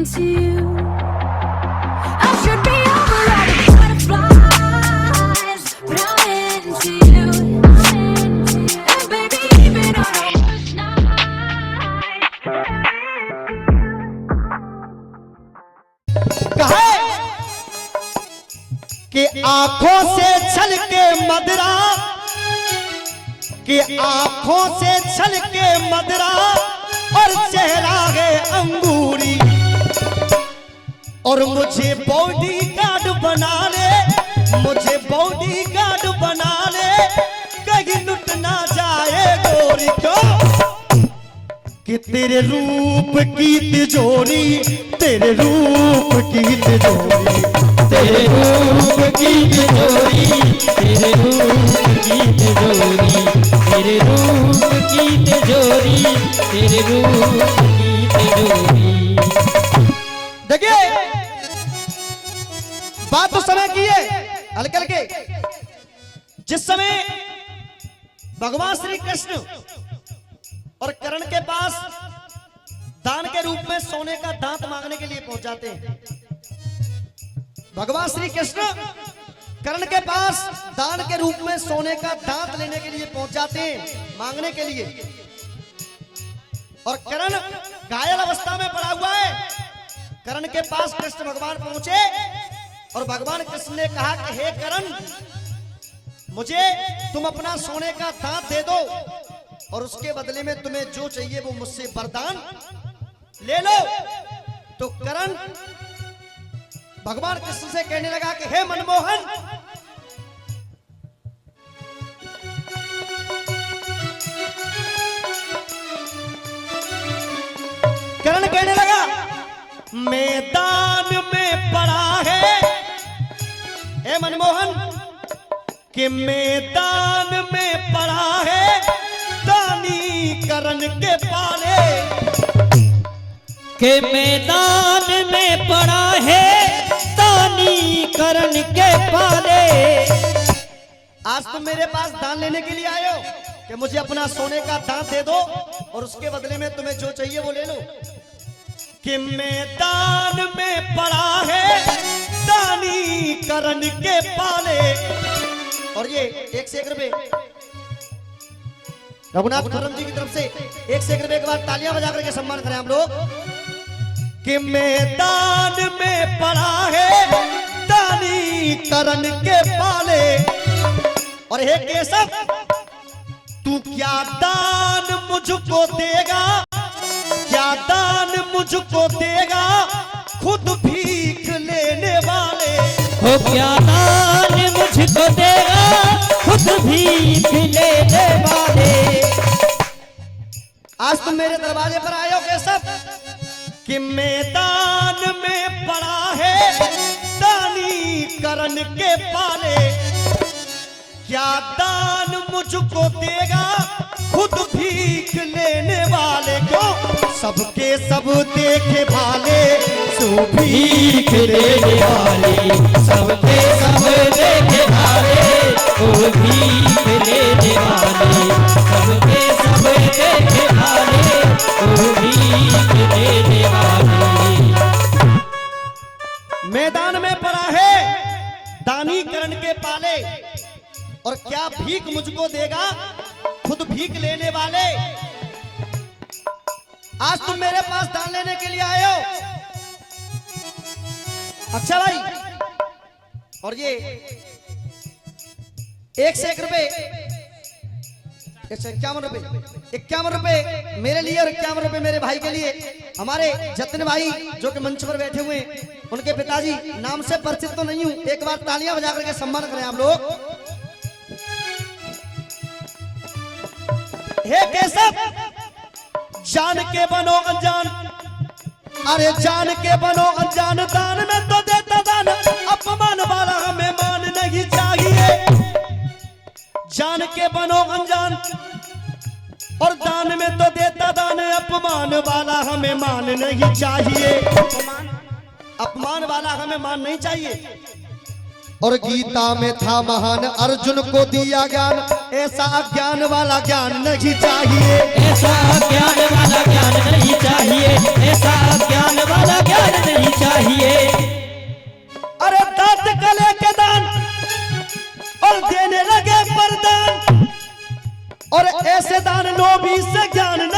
into you. I should be over all the butterflies, but I'm into you. And baby, even on our worst night. कहे कि आंखों से छलके मदरा, कि आंखों से छलके मदरा और चेहरा है अंगूरी, और मुझे बॉडीगार्ड बना ले, मुझे बॉडीगार्ड बना ले, कहीं लुट ना जाए गोरी। क्यों कि तेरे रूप की तिजोरी, तेरे रूप की तिजोरी, तेरे रूप की तिजोरी, तेरे रूप की तिजोरी, तेरे रूप की तिजोरी, तेरे रूप की तिजोरी। देखिए बात तो समय की है हल्के हल्के। जिस समय भगवान श्री कृष्ण और कर्ण के पास दान के रूप में सोने का दांत मांगने के लिए पहुंच जाते हैं, भगवान श्री कृष्ण कर्ण के पास दान के रूप में सोने का दांत लेने के लिए पहुंच जाते हैं, मांगने के लिए। और कर्ण घायल अवस्था में पड़ा हुआ है। कर्ण के पास कृष्ण भगवान पहुंचे और भगवान कृष्ण ने कहा कि हे कर्ण, मुझे तुम अपना सोने का दांत दे दो और उसके बदले में तुम्हें जो चाहिए वो मुझसे वरदान ले लो। तो कर्ण भगवान कृष्ण से कहने लगा कि हे मनमोहन, कर्ण कहने लगा मैदान में पड़ा है, हे मनमोहन, कि मैदान में पड़ा है दानी कर्ण के पाले, के मैदान में पड़ा है दानी कर्ण के पाले। आज तुम मेरे पास दान लेने के लिए आए हो कि मुझे अपना सोने का दांत दे दो और उसके बदले में तुम्हें जो चाहिए वो ले लो। कि मैदान में पड़ा है दानी कर्ण के पाले। और ये 1 से 1 रुपए रघुनाथ खुर्रम जी की तरफ से 1 से 1 रुपए के बाद तालियां बजा करके सम्मान करें हम लोग। कि मैदान में पड़ा है दानी कर्ण के पाले। और हे केशव, तू क्या दान मुझको देगा, क्या दान मुझको देगा खुद भीख लेने वाले। हो क्या दान मुझको देगा खुद भीख लेने वाले। आज तुम मेरे दरवाजे पर आए हो केशव कि मैदान में पड़ा है दानी कर्ण के पाले। क्या दान मुझको देगा खुद भीख लेने वाले। क्यों सबके सब देखे भाले सो भीख लेने वाले, सबके सब देखे भाले ओ भीख लेने वाले, सबके सब देखे भाले ओ भीख लेने वाले। मैदान में पड़ा है दानी कर्ण के पाले। और क्या भीख मुझको देगा खुद भीख लेने वाले। आज तुम मेरे पास दान लेने के लिए आए हो। अच्छा भाई, और ये 1 से 1 रुपए, 51 रुपए, 51 रुपए मेरे लिए और 51 रुपए मेरे भाई के लिए। हमारे जतिन भाई जो कि मंच पर बैठे हुए, उनके पिताजी, नाम से परिचित तो नहीं हूं, एक बार तालियां बजा करके सम्मान करें आप लोग। हे केशव, जान के बनो अनजान, अरे जान के बनो अनजान, दान में तो देता दान, अपमान वाला हमें मान नहीं चाहिए। जान के बनो अनजान और दान में तो देता दान, अपमान वाला हमें मान नहीं चाहिए। अपमान वाला हमें मान नहीं चाहिए। और गीता में था महान अर्जुन को दिया ज्ञान, ऐसा अज्ञान वाला ज्ञान नहीं चाहिए। ऐसा ज्ञान वाला ज्ञान नहीं चाहिए, ऐसा ज्ञान वाला ज्ञान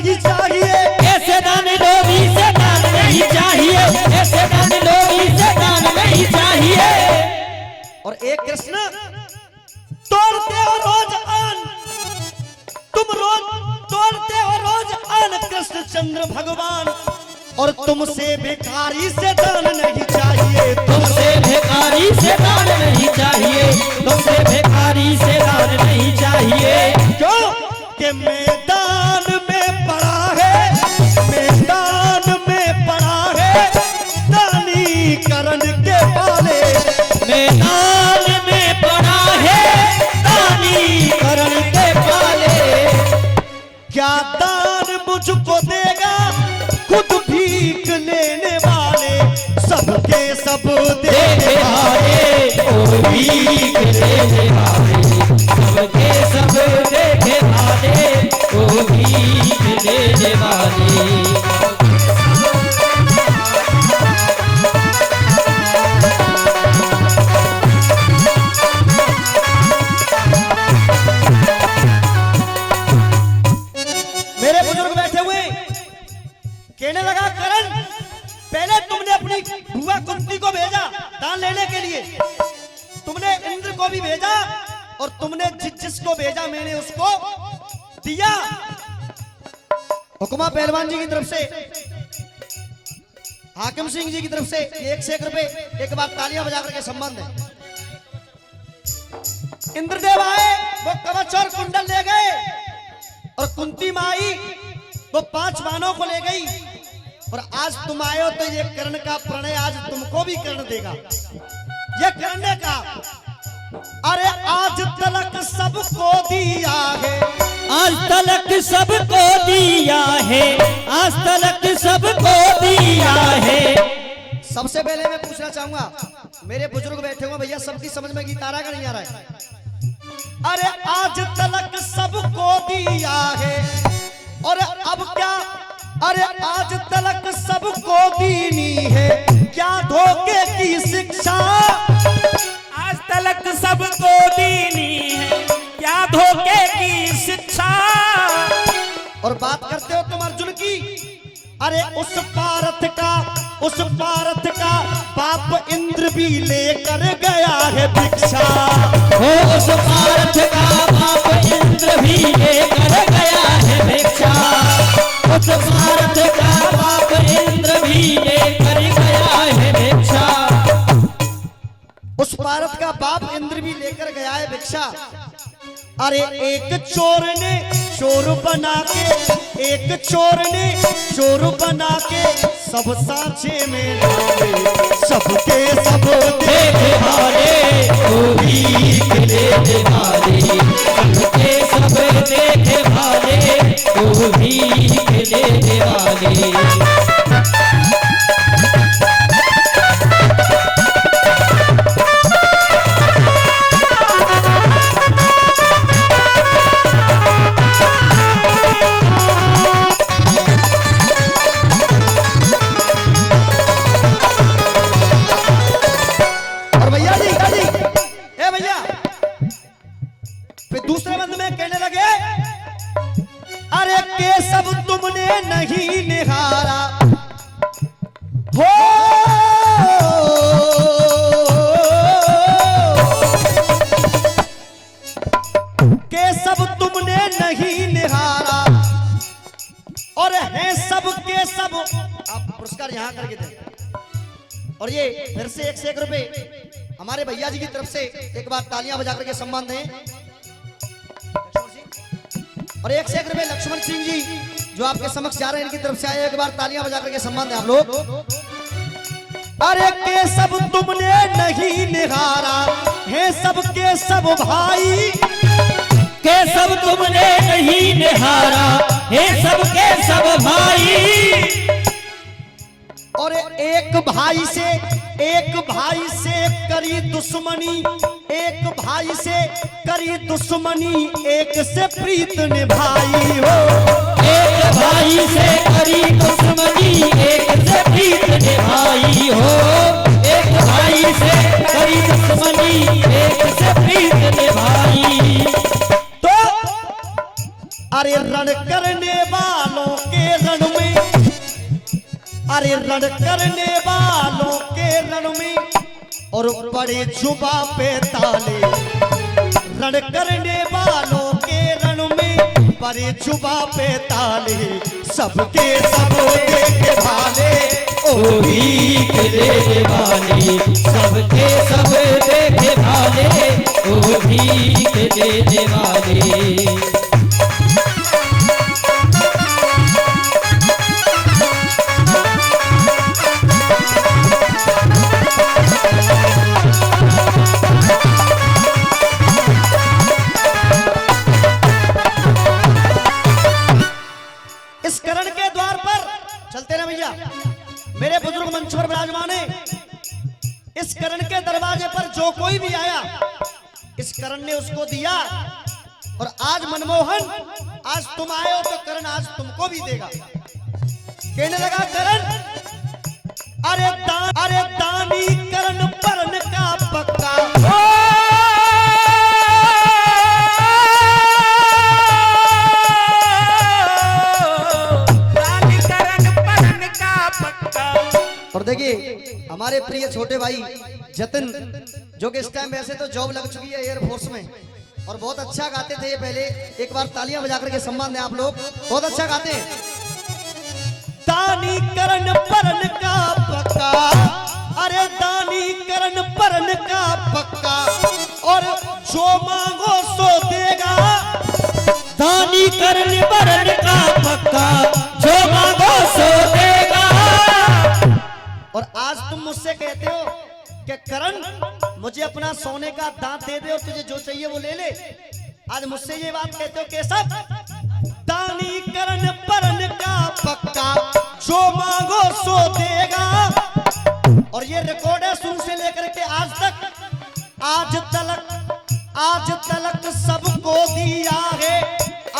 नहीं चाहिए, ऐसे दान लोभी से दान नहीं चाहिए, ऐसे दान लोभी से दान नहीं चाहिए। और एक कृष्ण तोड़ते हो रोज अन्न, तुम रोज तोड़ते हो रोज अन्न कृष्ण चंद्र भगवान, और तुमसे भिखारी से दान नहीं चाहिए, तुमसे भिखारी से दान नहीं चाहिए, तुमसे भिखारी से दान नहीं चाहिए। क्यों कि मैदान में पड़ा है, मैदान में पड़ा है दानी करण के पाले, मैदान में पड़ा है दानी करण के पाले। क्या दान मुझको देगा खुद भीख लेने वाले, सबके सब देने वाले, ओ भीख लेने वाले, सबके सब देने वाले, ओ भीख लेने वाले। मेरे बुजुर्ग बैठे हुए कहने लगा करण, पहले तुमने अपनी बुआ कुंती को भेजा दान लेने के लिए, तुमने इंद्र को भी भेजा, और तुमने जिसको भेजा मैंने उसको दिया। हुक्मा पहलवान जी की तरफ से, हाकिम सिंह जी की तरफ से 1 से 1 रुपए, एक बार तालियां बजा करके सम्मान दें। इंद्रदेव आए, वो कवच और कुंडल ले गए, और कुंती माई वो 5 बाणों को ले गई, और आज तुम आए हो तो ये कर्ण का प्रणय आज तुमको भी कर्ण देगा, ये करने का। अरे आज तलक सबको दिया है, आज तलक सबको दिया है, आज तलक सबको दिया है। सबसे पहले मैं पूछना चाहूंगा, मेरे बुजुर्ग बैठे हुए भैया, सबकी समझ में गीत आ रहा है कि नहीं आ रहा है? अरे आज तलक सबको दिया है, और अब क्या, अरे आज तलक सबको दीनी है, क्या धोखे की शिक्षा, आज तलक सबको दीनी है, क्या धोखे की शिक्षा। और बात करते हो तुम अर्जुन की, अरे उस पारथ का बाप इंद्र भी लेकर गया है भिक्षा, उस पारथ का बाप इंद्र भी लेकर गया है भिक्षा, उस पारथ का बाप इंद्र भी लेकर गया है भिक्षा, उस पारथ का बाप इंद्र भी लेकर गया है भिक्षा। अरे एक चोर ने चोर बना के, एक चोर ने चोर बना के सब सांचे में डाले, सबके सब देखे वाले ओ भीख लेने वाले, सबके सब देखे वाले ओ भीख लेने वाले। दूसरे बंद में कहने लगे, अरे केशव तुमने नहीं निहारा हो, केशव तुमने नहीं निहारा, और है सब के सब। आप पुरस्कार यहां करके दें, और ये फिर से 1 से 1 रुपए हमारे भैया जी की तरफ से, एक बार तालियां बजा करके सम्मान दें। और 1 से 1 रुपए लक्ष्मण सिंह जी जो आपके समक्ष जा रहे हैं, इनकी तरफ से आए, एक बार तालियां बजा करके सम्मान दें आप लोग। अरे केशव तुमने नहीं निहारा, है सबके सब भाई, केशव तुमने नहीं निहारा, हे सबके सब भाई। और एक भाई से करी दुश्मनी, एक भाई से करी दुश्मनी, एक से प्रीत निभाई हो, एक भाई से करी दुश्मनी, एक से प्रीत निभाई हो, एक भाई से करी दुश्मनी, एक से प्रीत निभाई। तो अरे रण करने वालों अरे रण करने वालों के रण में और बड़े जुबा पे ताले, रण करने वालों के रण में बड़े जुबा पे ताले, सबके सब देखे भाले ओ भीख देने वाले, सबके सब देखे भाले, ओ भीख देने वाले। इस करण के द्वार पर चलते ना भैया, मेरे बुजुर्ग मंच पर विराजमान है। इस करण के दरवाजे पर जो कोई भी आया, इस करण ने उसको दिया। और आज मनमोहन, आज तुम आए हो तो करण आज तुमको भी देगा। कहने लगा करण, अरे दानी करण परन का पक्का, और देखिए हमारे प्रिय छोटे भाई जतिन, जो कि इस टाइम वैसे तो जॉब लग चुकी है एयरफोर्स में, और बहुत अच्छा गाते थे ये पहले। एक बार तालियां बजा करके सम्मान दें आप लोग, बहुत अच्छा गाते हैं। दानी करण परन का पक्का, अरे दानी करण परन का पक्का, और जो मांगो सो देगा, दानी करने परन का पक्का, जो मांगो सो देगा। और आज तुम मुझसे कहते हो कि करण मुझे अपना सोने का दांत दे दे और तुझे जो चाहिए वो ले ले। आज मुझसे ये बात कहते हो केशव, दानी करण परन का पक्का, जो मांगो सो देगा। और ये रिकॉर्ड है शुरू से लेकर के आज तक, आज तलक सबको दिया है,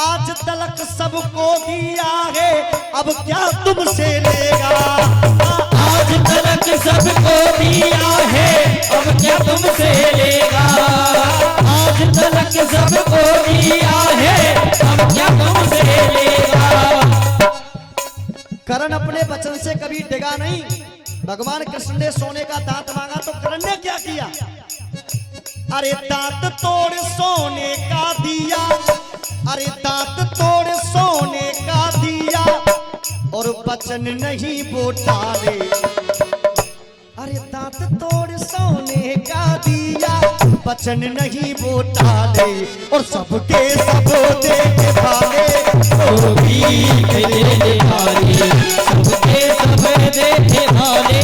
आज तलक सबको दिया है, अब क्या तुमसे लेगा। आज तलक सबको दिया है, अब क्या तुमसे लेगा। आज तलक सबको दिया है, अब क्या तुमसे लेगा। करण अपने वचन से कभी डिगा नहीं। भगवान कृष्ण ने सोने का दांत मांगा तो करण ने क्या किया, अरे दांत तोड़ सोने का दिया, अरे दांत तोड़ सोने का दिया, और वचन नहीं वो टाले। अरे दांत तोड़ सोने का दिया, वचन नहीं वो टाले, और सबके सब देखे भाले, ओ भीख देने वाले, सबके सब देखे भाले,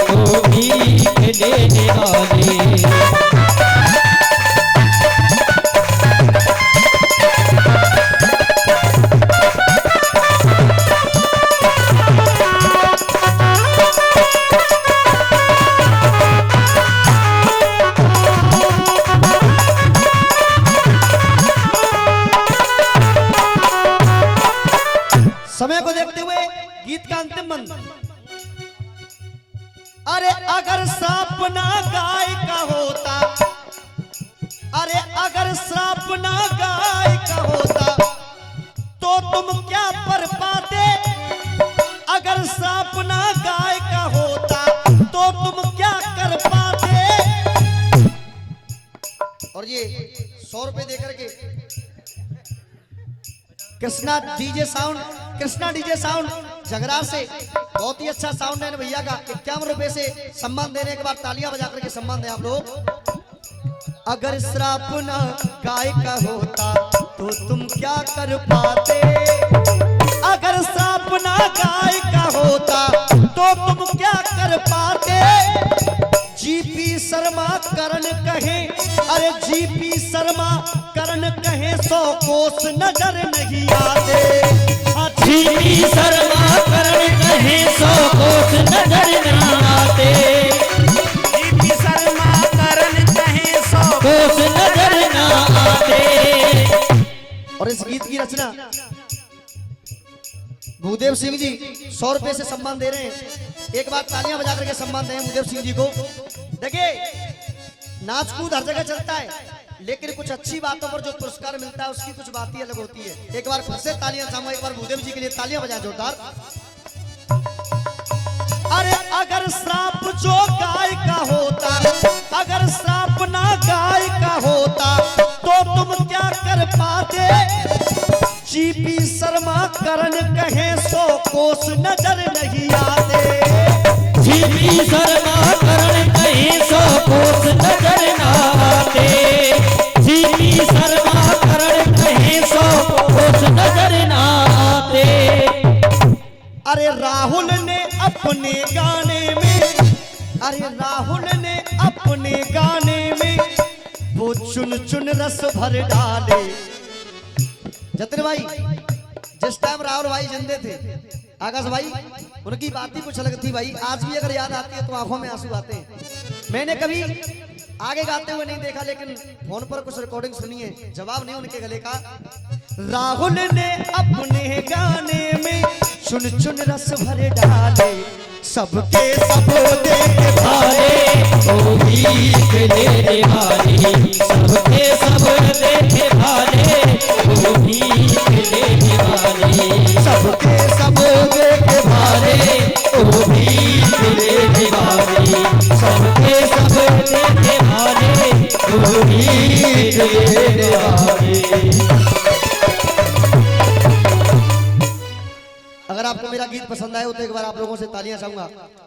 ओ भीख देने वाले। समय को देखते हुए गीत का अंतिम बंद। अरे अगर सांप ना गाय का होता, अरे अगर सांप ना गाय का होता तो तुम क्या पर पाते। अगर सांप ना गाय का होता तो तुम क्या कर पाते। और ये 100 रुपए देकर के कृष्णा डीजे साउंड झगड़ा से, बहुत ही अच्छा साउंड है भैया का। 51 रुपए से सम्मान देने के बाद तालियां बजा करके सम्मान दें आप लोग। अगर श्राप ना गाय का होता तो तुम क्या कर पाते। अगर श्राप ना गाय का होता तो तुम क्या कर पाते। जीपी शर्मा करण कहे, अरे जीपी शर्मा करण कहे 100 कोस नजर नहीं आते। जीपी शर्मा करण कहे 100 कोस नजर नहीं आते। जीपी शर्मा करण कहे 100 कोस नजर ना आते। और इस गीत की रचना भूदेव सिंह जी 100 रुपए से सम्मान दे रहे हैं। एक बार तालियां बजा करके सम्मान दें भूदेव सिंह जी को। देखिए नाच कूद हर जगह चलता है, लेकिन कुछ अच्छी बातों पर जो पुरस्कार मिलता है उसकी कुछ बात ही अलग होती है। एक बार फिर से तालियां चाहूंगा, एक बार भूदेव जी के लिए तालियां बजाएं जोरदार। श्राप जो गाय का होता, अगर श्राप ना गाय का होता तो तुम क्या कर पाते। जीपी शर्मा करण कहे सो कोस नजर नहीं आते। जीपी शर्मा करण कहे सो कोस नजर न आते। जीपी शर्मा करण कहे सो कोस नजर न आते। अरे राहुल ने अपने गाने में, अरे राहुल ने अपने गाने में वो चुन चुन रस भर डाले। जतिन भाई जिस टाइम राहुल भाई जिंदे थे, आकाश भाई, उनकी बात ही कुछ अलग थी भाई। आज भी अगर याद आती है तो आंखों में आंसू आते हैं। मैंने कभी आगे गाते हुए नहीं देखा, लेकिन फोन पर कुछ रिकॉर्डिंग सुनी है, जवाब नहीं उनके गले का। राहुल ने अपने गाने में चुन चुन रस भरे डाले, सबके सब देख भाले ओ भीख लेने वाले, सबके सब देखे भाले ओ भीख लेने वाले। सबके सब देख भाले ओ भीख लेने वाले, सबके सब देखे भाले ओ भीख लेने वाले। अगर आपको मेरा गीत पसंद आए तो एक बार आप लोगों से तालियां चाहूंगा।